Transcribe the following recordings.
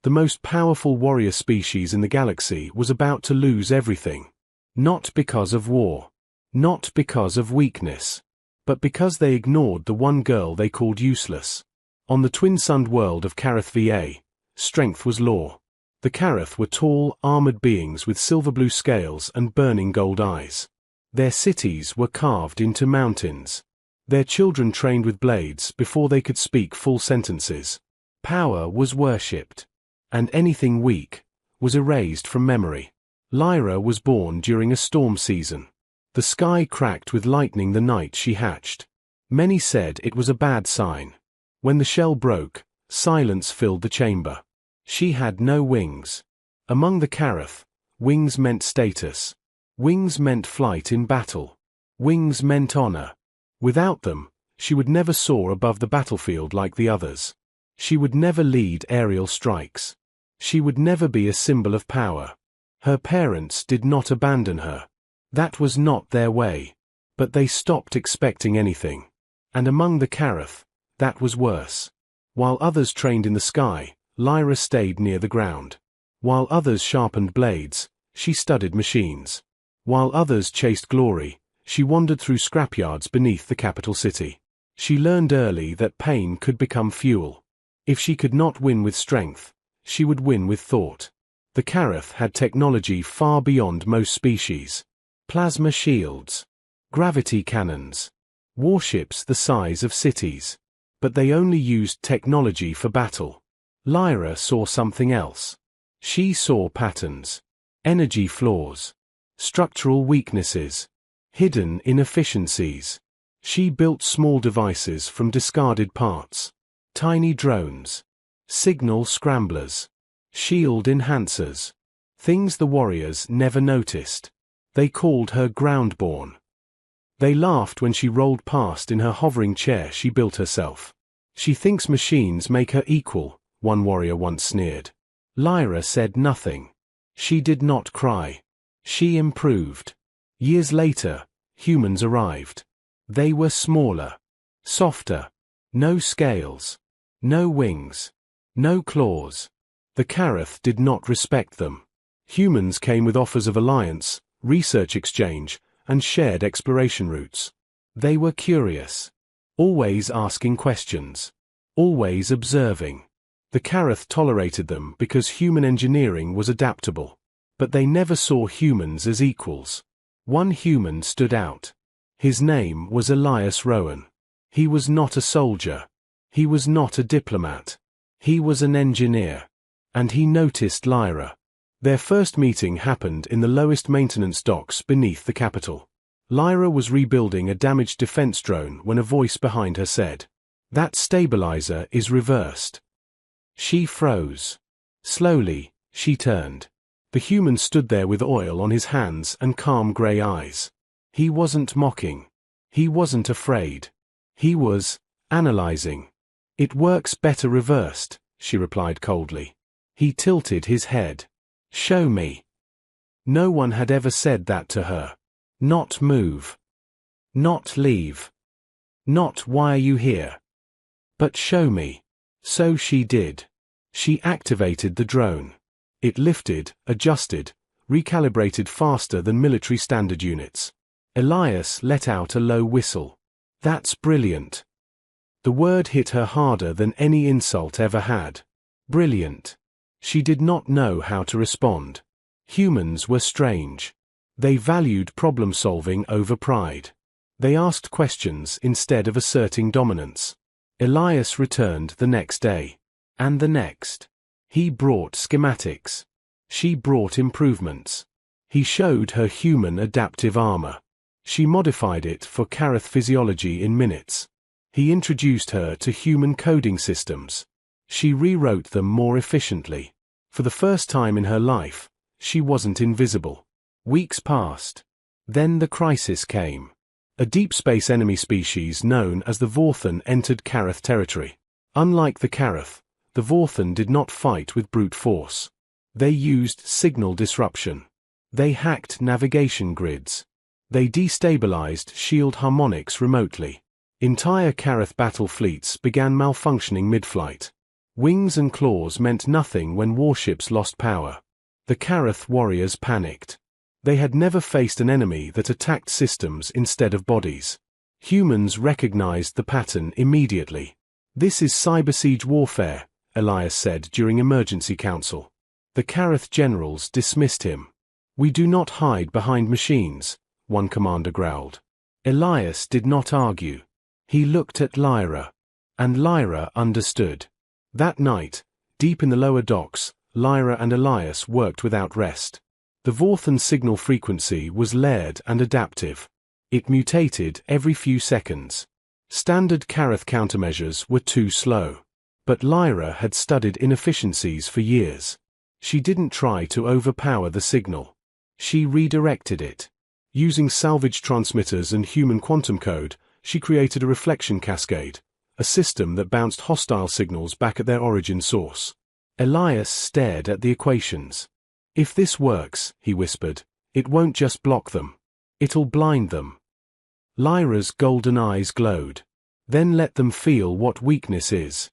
The most powerful warrior species in the galaxy was about to lose everything. Not because of war. Not because of weakness. But because they ignored the one girl they called useless. On the twin-sunned world of Karath VA, strength was law. The Karath were tall, armored beings with silver-blue scales and burning gold eyes. Their cities were carved into mountains. Their children trained with blades before they could speak full sentences. Power was worshipped. And anything weak was erased from memory. Lyra was born during a storm season. The sky cracked with lightning the night she hatched. Many said it was a bad sign. When the shell broke, silence filled the chamber. She had no wings. Among the Karath, wings meant status. Wings meant flight in battle. Wings meant honor. Without them, she would never soar above the battlefield like the others. She would never lead aerial strikes. She would never be a symbol of power. Her parents did not abandon her. That was not their way. But they stopped expecting anything. And among the Karath, that was worse. While others trained in the sky, Lyra stayed near the ground. While others sharpened blades, she studied machines. While others chased glory, she wandered through scrapyards beneath the capital city. She learned early that pain could become fuel. If she could not win with strength, she would win with thought. The Karath had technology far beyond most species. Plasma shields, gravity cannons, warships the size of cities. But they only used technology for battle. Lyra saw something else. She saw patterns, energy flaws, structural weaknesses, hidden inefficiencies. She built small devices from discarded parts. Tiny drones, signal scramblers, shield enhancers. Things the warriors never noticed. They called her groundborn. They laughed when she rolled past in her hovering chair she built herself. She thinks machines make her equal, one warrior once sneered. Lyra said nothing. She did not cry. She improved. Years later, humans arrived. They were smaller, softer, no scales, no wings, no claws. The Karath did not respect them. Humans came with offers of alliance, research exchange, and shared exploration routes. They were curious, always asking questions, always observing. The Karath tolerated them because human engineering was adaptable. But they never saw humans as equals. One human stood out. His name was Elias Rowan. He was not a soldier. He was not a diplomat. He was an engineer. And he noticed Lyra. Their first meeting happened in the lowest maintenance docks beneath the capital. Lyra was rebuilding a damaged defense drone when a voice behind her said, "That stabilizer is reversed." She froze. Slowly, she turned. The human stood there with oil on his hands and calm grey eyes. He wasn't mocking. He wasn't afraid. He was analyzing. "It works better reversed," she replied coldly. He tilted his head. "Show me." No one had ever said that to her. Not move. Not leave. Not why are you here. But show me. So she did. She activated the drone. It lifted, adjusted, recalibrated faster than military standard units. Elias let out a low whistle. "That's brilliant." The word hit her harder than any insult ever had. Brilliant. She did not know how to respond. Humans were strange. They valued problem-solving over pride. They asked questions instead of asserting dominance. Elias returned the next day. And the next. He brought schematics. She brought improvements. He showed her human adaptive armor. She modified it for Karath physiology in minutes. He introduced her to human coding systems. She rewrote them more efficiently. For the first time in her life, she wasn't invisible. Weeks passed. Then the crisis came. A deep space enemy species known as the Vorthan entered Karath territory. Unlike the Karath, the Vorthan did not fight with brute force. They used signal disruption. They hacked navigation grids. They destabilized shield harmonics remotely. Entire Karath battle fleets began malfunctioning mid-flight. Wings and claws meant nothing when warships lost power. The Karath warriors panicked. They had never faced an enemy that attacked systems instead of bodies. Humans recognized the pattern immediately. "This is cyber-siege warfare," Elias said during emergency council. The Karath generals dismissed him. "We do not hide behind machines," one commander growled. Elias did not argue. He looked at Lyra. And Lyra understood. That night, deep in the lower docks, Lyra and Elias worked without rest. The Vorthan signal frequency was layered and adaptive. It mutated every few seconds. Standard Karath countermeasures were too slow. But Lyra had studied inefficiencies for years. She didn't try to overpower the signal. She redirected it. Using salvage transmitters and human quantum code, she created a reflection cascade, a system that bounced hostile signals back at their origin source. Elias stared at the equations. "If this works," he whispered, "it won't just block them. It'll blind them." Lyra's golden eyes glowed. "Then let them feel what weakness is."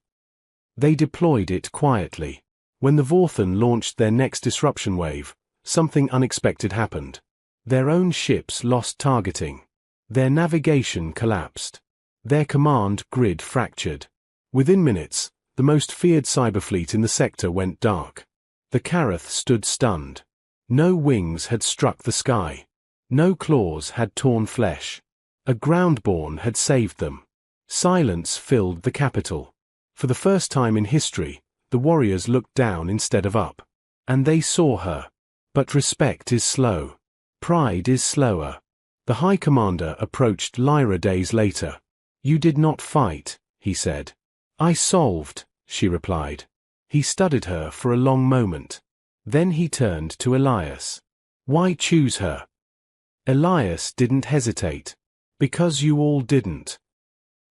They deployed it quietly. When the Vorthan launched their next disruption wave, something unexpected happened. Their own ships lost targeting. Their navigation collapsed. Their command grid fractured. Within minutes, the most feared cyberfleet in the sector went dark. The Karath stood stunned. No wings had struck the sky. No claws had torn flesh. A groundborn had saved them. Silence filled the capital. For the first time in history, the warriors looked down instead of up. And they saw her. But respect is slow. Pride is slower. The High Commander approached Lyra days later. "You did not fight," he said. "I solved," she replied. He studied her for a long moment. Then he turned to Elias. "Why choose her?" Elias didn't hesitate. "Because you all didn't."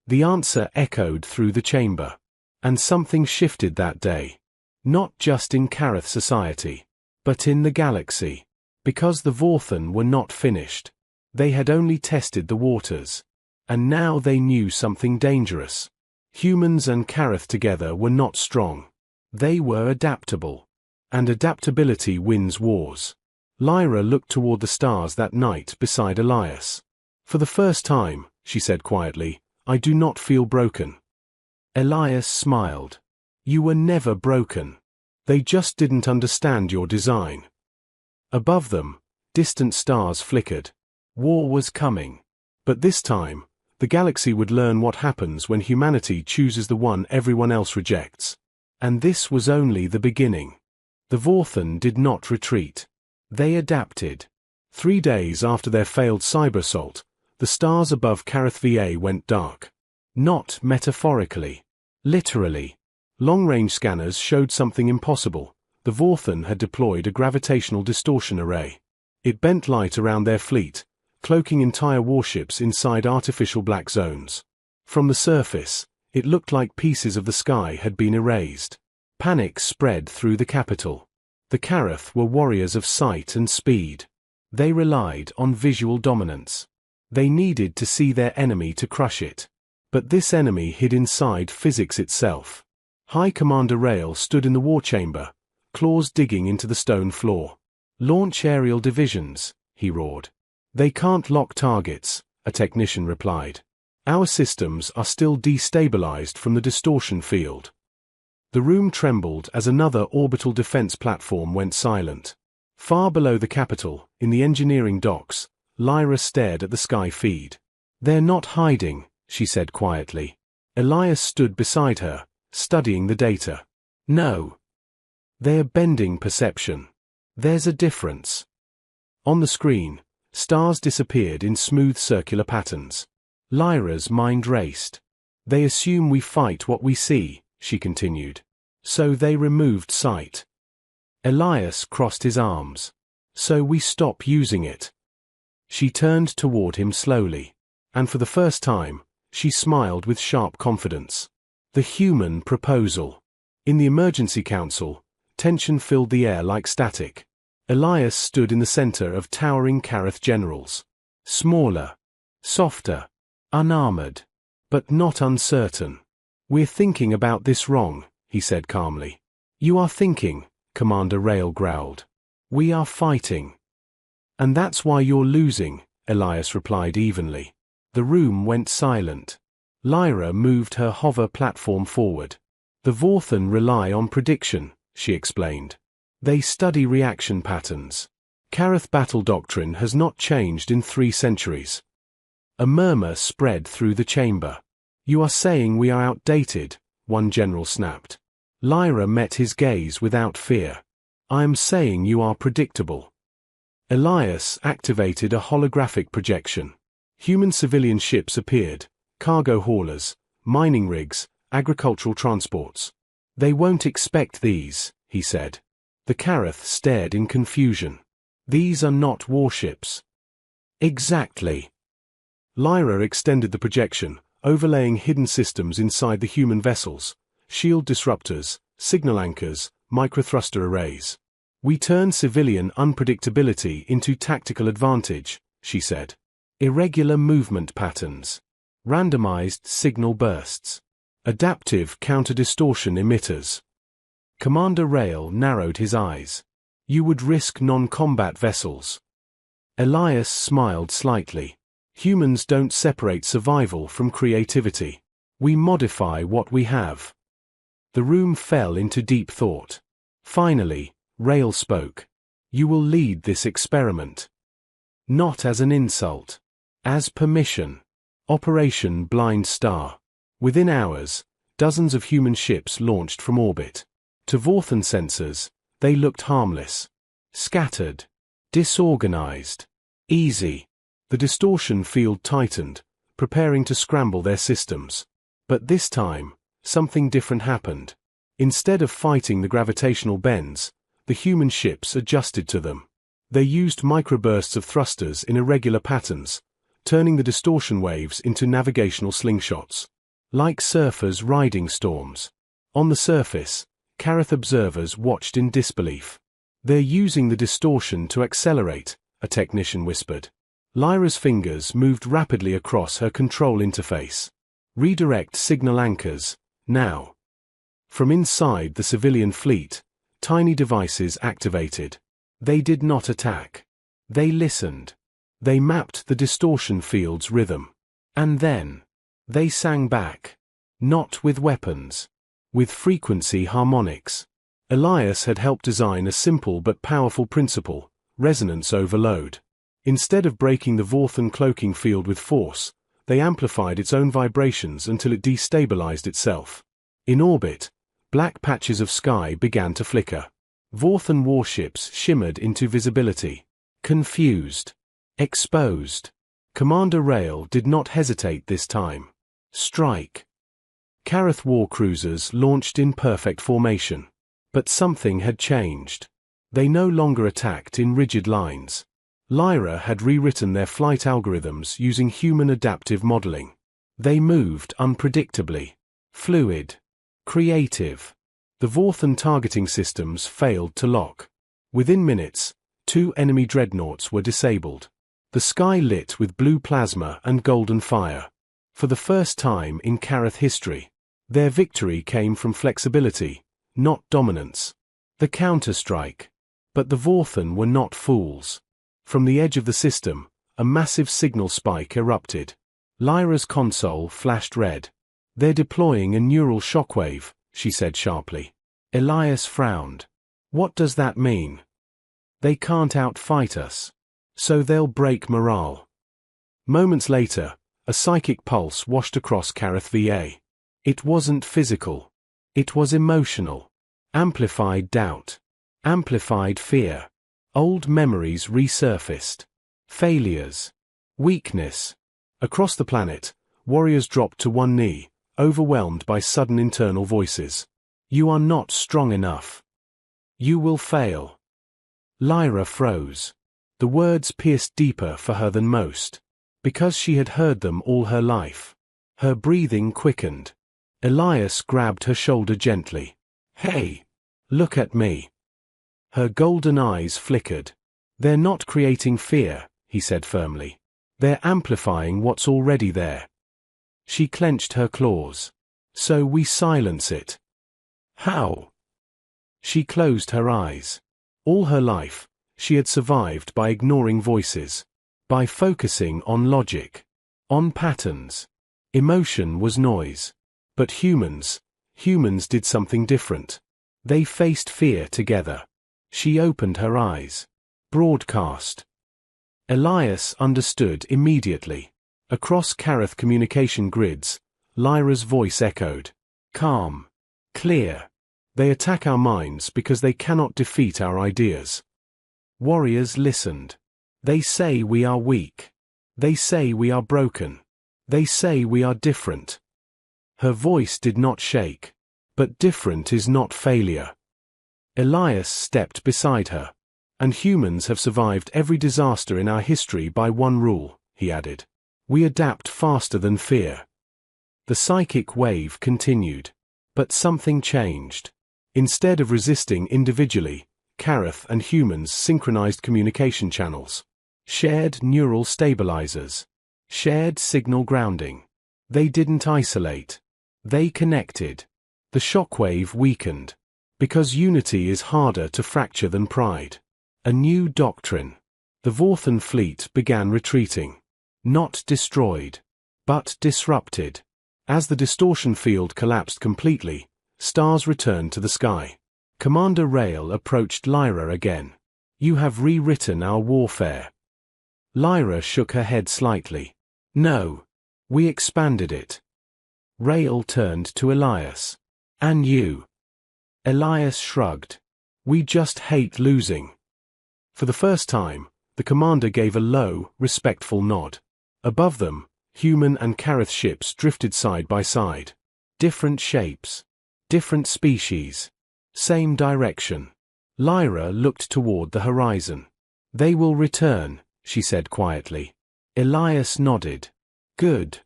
The answer echoed through the chamber. And something shifted that day. Not just in Karath society, but in the galaxy. Because the Vorthan were not finished. They had only tested the waters. And now they knew something dangerous. Humans and Karath together were not strong. They were adaptable. And adaptability wins wars. Lyra looked toward the stars that night beside Elias. "For the first time," she said quietly, "I do not feel broken." Elias smiled. "You were never broken. They just didn't understand your design." Above them, distant stars flickered. War was coming. But this time, the galaxy would learn what happens when humanity chooses the one everyone else rejects. And this was only the beginning. The Vorthan did not retreat. They adapted. 3 days after their failed cyber assault, the stars above Karath VA went dark. Not metaphorically. Literally. Long-range scanners showed something impossible. The Vorthan had deployed a gravitational distortion array. It bent light around their fleet, cloaking entire warships inside artificial black zones. From the surface, it looked like pieces of the sky had been erased. Panic spread through the capital. The Karath were warriors of sight and speed. They relied on visual dominance. They needed to see their enemy to crush it. But this enemy hid inside physics itself. High Commander Rail stood in the war chamber, claws digging into the stone floor. "Launch aerial divisions," he roared. "They can't lock targets," a technician replied. "Our systems are still destabilized from the distortion field." The room trembled as another orbital defense platform went silent. Far below the capital, in the engineering docks, Lyra stared at the sky feed. "They're not hiding," she said quietly. Elias stood beside her, studying the data. "No. They're bending perception. There's a difference." On the screen, stars disappeared in smooth circular patterns. Lyra's mind raced. "They assume we fight what we see," she continued. "So they removed sight." Elias crossed his arms. "So we stop using it." She turned toward him slowly. And for the first time, she smiled with sharp confidence. The human proposal. In the emergency council, tension filled the air like static. Elias stood in the center of towering Karath generals. Smaller, softer, unarmored, but not uncertain. "We're thinking about this wrong," he said calmly. You are thinking, Commander Rail growled. We are fighting. And that's why you're losing, Elias replied evenly. The room went silent. Lyra moved her hover platform forward. The Vorthen rely on prediction, she explained. They study reaction patterns. Kareth battle doctrine has not changed in 3 centuries. A murmur spread through the chamber. You are saying we are outdated, one general snapped. Lyra met his gaze without fear. I am saying you are predictable. Elias activated a holographic projection. Human civilian ships appeared, cargo haulers, mining rigs, agricultural transports. They won't expect these, he said. The Kareth stared in confusion. These are not warships. Exactly. Lyra extended the projection, overlaying hidden systems inside the human vessels, shield disruptors, signal anchors, microthruster arrays. We turn civilian unpredictability into tactical advantage, she said. Irregular movement patterns. Randomized signal bursts. Adaptive counter-distortion emitters. Commander Rail narrowed his eyes. You would risk non-combat vessels. Elias smiled slightly. Humans don't separate survival from creativity. We modify what we have. The room fell into deep thought. Finally, Rail spoke. You will lead this experiment. Not as an insult. As permission. Operation Blind Star. Within hours, dozens of human ships launched from orbit. To Vorthen sensors, they looked harmless. Scattered. Disorganized. Easy. The distortion field tightened, preparing to scramble their systems. But this time, something different happened. Instead of fighting the gravitational bends, the human ships adjusted to them. They used microbursts of thrusters in irregular patterns, turning the distortion waves into navigational slingshots. Like surfers riding storms. On the surface, Kareth observers watched in disbelief. They're using the distortion to accelerate, a technician whispered. Lyra's fingers moved rapidly across her control interface. Redirect signal anchors, now. From inside the civilian fleet, tiny devices activated. They did not attack. They listened. They mapped the distortion field's rhythm. And then, they sang back. Not with weapons. With frequency harmonics. Elias had helped design a simple but powerful principle, resonance overload. Instead of breaking the Vorthen cloaking field with force, they amplified its own vibrations until it destabilized itself. In orbit, black patches of sky began to flicker. Vorthen warships shimmered into visibility. Confused. Exposed. Commander Rail did not hesitate this time. Strike. Kareth war cruisers launched in perfect formation. But something had changed. They no longer attacked in rigid lines. Lyra had rewritten their flight algorithms using human adaptive modeling. They moved unpredictably. Fluid. Creative. The Vorthen targeting systems failed to lock. Within minutes, 2 enemy dreadnoughts were disabled. The sky lit with blue plasma and golden fire. For the first time in Kareth history, their victory came from flexibility, not dominance. The counterstrike. But the Vorthen were not fools. From the edge of the system, a massive signal spike erupted. Lyra's console flashed red. They're deploying a neural shockwave, she said sharply. Elias frowned. What does that mean? They can't outfight us. So they'll break morale. Moments later, a psychic pulse washed across Kareth VA. It wasn't physical. It was emotional. Amplified doubt. Amplified fear. Old memories resurfaced. Failures. Weakness. Across the planet, warriors dropped to one knee, overwhelmed by sudden internal voices. You are not strong enough. You will fail. Lyra froze. The words pierced deeper for her than most. Because she had heard them all her life. Her breathing quickened. Elias grabbed her shoulder gently. Hey! Look at me. Her golden eyes flickered. They're not creating fear, he said firmly. They're amplifying what's already there. She clenched her claws. So we silence it. How? She closed her eyes. All her life, she had survived by ignoring voices, by focusing on logic, on patterns. Emotion was noise. But humans did something different. They faced fear together. She opened her eyes. Broadcast. Elias understood immediately. Across Kareth communication grids, Lyra's voice echoed. Calm. Clear. They attack our minds because they cannot defeat our ideas. Warriors listened. They say we are weak. They say we are broken. They say we are different. Her voice did not shake. But different is not failure. Elias stepped beside her. And humans have survived every disaster in our history by one rule, he added. We adapt faster than fear. The psychic wave continued. But something changed. Instead of resisting individually, Kareth and humans synchronized communication channels. Shared neural stabilizers. Shared signal grounding. They didn't isolate. They connected. The shockwave weakened. Because unity is harder to fracture than pride. A new doctrine. The Vorthan fleet began retreating. Not destroyed. But disrupted. As the distortion field collapsed completely, stars returned to the sky. Commander Rail approached Lyra again. You have rewritten our warfare. Lyra shook her head slightly. No. We expanded it. Rail turned to Elias. And you? Elias shrugged. We just hate losing. For the first time, the commander gave a low, respectful nod. Above them, human and Kareth ships drifted side by side. Different shapes. Different species. Same direction. Lyra looked toward the horizon. They will return, she said quietly. Elias nodded. Good.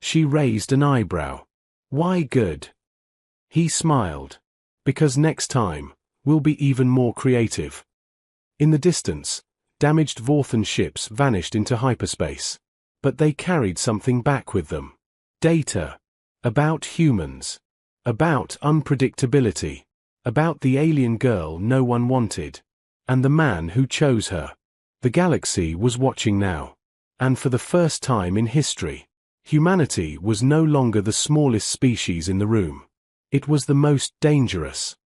She raised an eyebrow. Why good? He smiled. Because next time, we'll be even more creative. In the distance, damaged Vorthan ships vanished into hyperspace. But they carried something back with them. Data. About humans. About unpredictability. About the alien girl no one wanted. And the man who chose her. The galaxy was watching now. And for the first time in history, humanity was no longer the smallest species in the room. It was the most dangerous.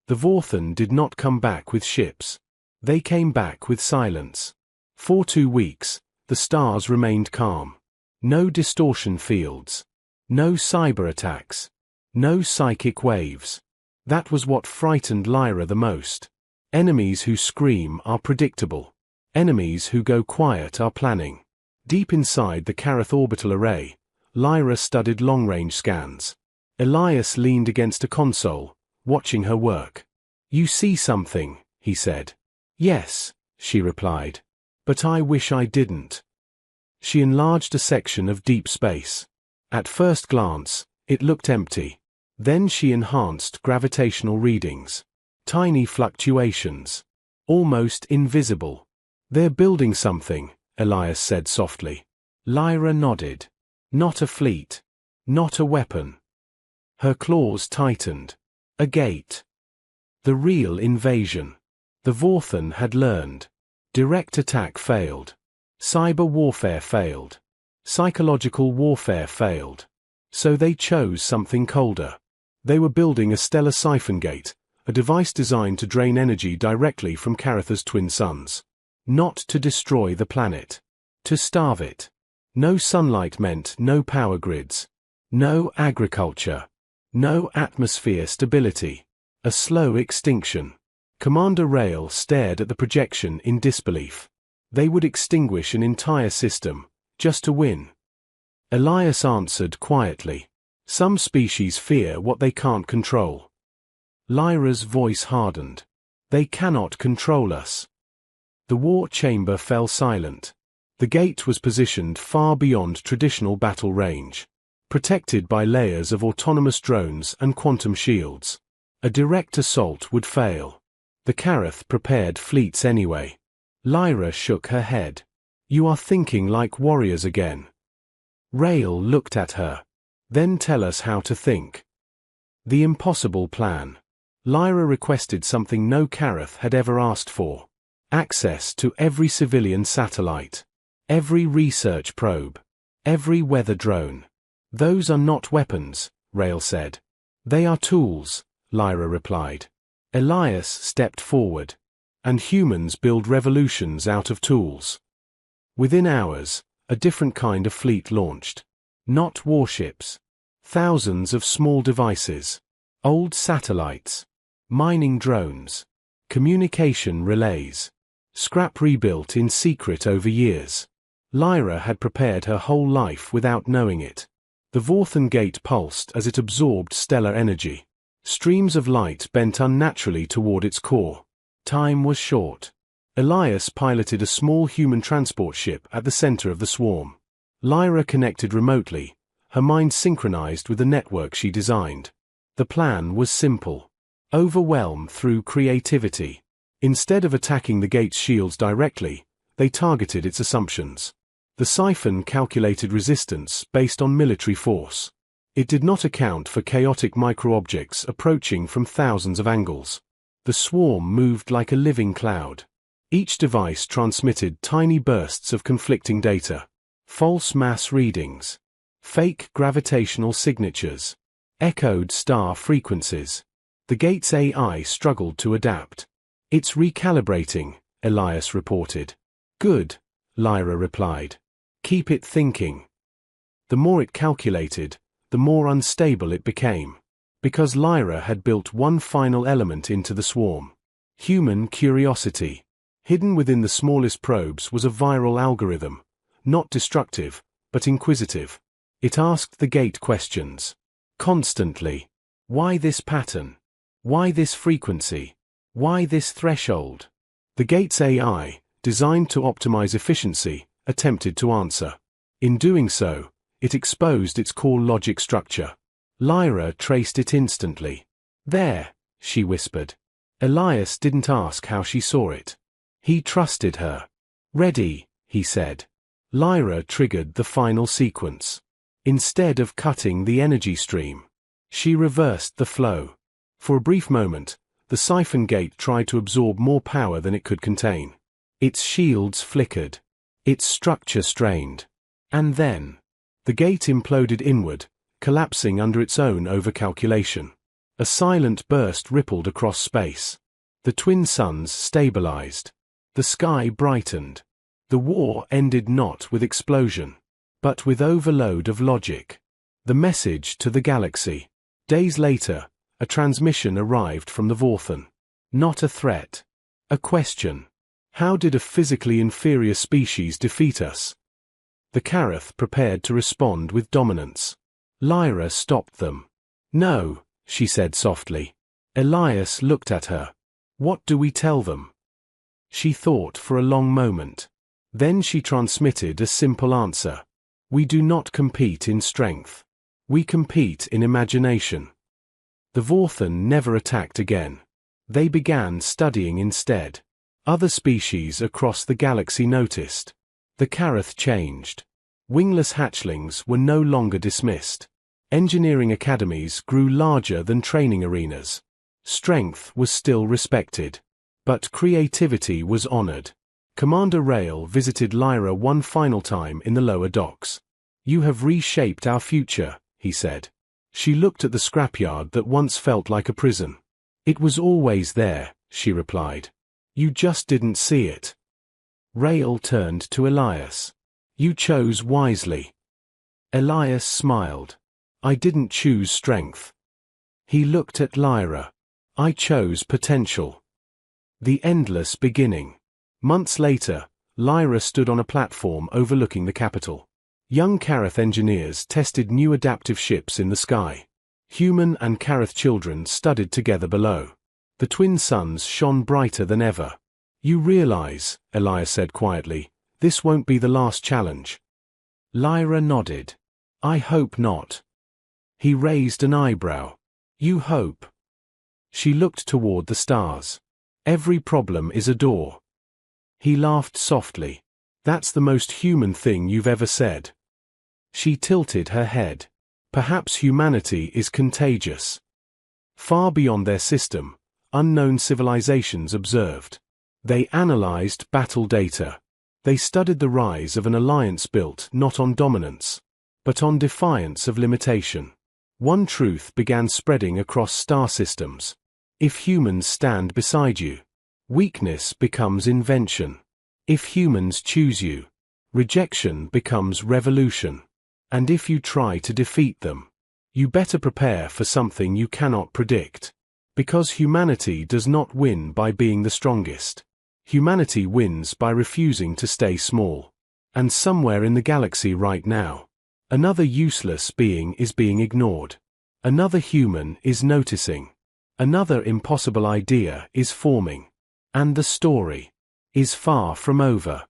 The Vorthan did not come back with ships. They came back with silence. For 2 weeks, the stars remained calm. No distortion fields. No cyber attacks. No psychic waves. That was what frightened Lyra the most. Enemies who scream are predictable. Enemies who go quiet are planning. Deep inside the Kareth orbital array, Lyra studied long-range scans. Elias leaned against a console, watching her work. You see something, he said. Yes, she replied. But I wish I didn't. She enlarged a section of deep space. At first glance, it looked empty. Then she enhanced gravitational readings. Tiny fluctuations. Almost invisible. They're building something, Elias said softly. Lyra nodded. Not a fleet. Not a weapon. Her claws tightened. A gate. The real invasion. The Vorthan had learned. Direct attack failed. Cyber warfare failed. Psychological warfare failed. So they chose something colder. They were building a stellar siphon gate, a device designed to drain energy directly from Kareth's twin suns. Not to destroy the planet. To starve it. No sunlight meant no power grids. No agriculture. No atmosphere stability. A slow extinction. Commander Rail stared at the projection in disbelief. They would extinguish an entire system, just to win. Elias answered quietly. Some species fear what they can't control. Lyra's voice hardened. They cannot control us. The war chamber fell silent. The gate was positioned far beyond traditional battle range, protected by layers of autonomous drones and quantum shields. A direct assault would fail. The Carath prepared fleets anyway. Lyra shook her head. You are thinking like warriors again. Rael looked at her. Then tell us how to think. The impossible plan. Lyra requested something no Carath had ever asked for. Access to every civilian satellite. Every research probe. Every weather drone. Those are not weapons, Rael said. They are tools, Lyra replied. Elias stepped forward. And humans build revolutions out of tools. Within hours, a different kind of fleet launched. Not warships. Thousands of small devices. Old satellites. Mining drones. Communication relays. Scrap rebuilt in secret over years. Lyra had prepared her whole life without knowing it. The Vorthan Gate pulsed as it absorbed stellar energy. Streams of light bent unnaturally toward its core. Time was short. Elias piloted a small human transport ship at the center of the swarm. Lyra connected remotely, her mind synchronized with the network she designed. The plan was simple. Overwhelm through creativity. Instead of attacking the gate's shields directly, they targeted its assumptions. The siphon calculated resistance based on military force. It did not account for chaotic microobjects approaching from thousands of angles. The swarm moved like a living cloud. Each device transmitted tiny bursts of conflicting data. False mass readings. Fake gravitational signatures. Echoed star frequencies. The gate's AI struggled to adapt. It's recalibrating, Elias reported. Good, Lyra replied. Keep it thinking. The more it calculated, the more unstable it became. Because Lyra had built one final element into the swarm. Human curiosity. Hidden within the smallest probes was a viral algorithm. Not destructive, but inquisitive. It asked the gate questions. Constantly. Why this pattern? Why this frequency? Why this threshold? The gate's AI, designed to optimize efficiency, attempted to answer. In doing so, it exposed its core logic structure. Lyra traced it instantly. There, she whispered. Elias didn't ask how she saw it. He trusted her. Ready, he said. Lyra triggered the final sequence. Instead of cutting the energy stream, she reversed the flow. For a brief moment, the siphon gate tried to absorb more power than it could contain. Its shields flickered. Its structure strained. And then, the gate imploded inward, collapsing under its own overcalculation. A silent burst rippled across space. The twin suns stabilized. The sky brightened. The war ended not with explosion, but with overload of logic. The message to the galaxy. Days later, a transmission arrived from the Vorthan. Not a threat. A question. How did a physically inferior species defeat us? The Carath prepared to respond with dominance. Lyra stopped them. No, she said softly. Elias looked at her. What do we tell them? She thought for a long moment. Then she transmitted a simple answer. We do not compete in strength. We compete in imagination. The Vorthan never attacked again. They began studying instead. Other species across the galaxy noticed. The Carath changed. Wingless hatchlings were no longer dismissed. Engineering academies grew larger than training arenas. Strength was still respected. But creativity was honored. Commander Rael visited Lyra one final time in the lower docks. You have reshaped our future, he said. She looked at the scrapyard that once felt like a prison. It was always there, she replied. You just didn't see it. Rael turned to Elias. You chose wisely. Elias smiled. I didn't choose strength. He looked at Lyra. I chose potential. The endless beginning. Months later, Lyra stood on a platform overlooking the capital. Young Carath engineers tested new adaptive ships in the sky. Human and Carath children studied together below. The twin suns shone brighter than ever. You realize, Elias said quietly, this won't be the last challenge. Lyra nodded. I hope not. He raised an eyebrow. You hope. She looked toward the stars. Every problem is a door. He laughed softly. That's the most human thing you've ever said. She tilted her head. Perhaps humanity is contagious. Far beyond their system, unknown civilizations observed. They analyzed battle data. They studied the rise of an alliance built not on dominance, but on defiance of limitation. One truth began spreading across star systems. If humans stand beside you, weakness becomes invention. If humans choose you, rejection becomes revolution. And if you try to defeat them, you better prepare for something you cannot predict. Because humanity does not win by being the strongest. Humanity wins by refusing to stay small. And somewhere in the galaxy right now, another useless being is being ignored. Another human is noticing. Another impossible idea is forming. And the story is far from over.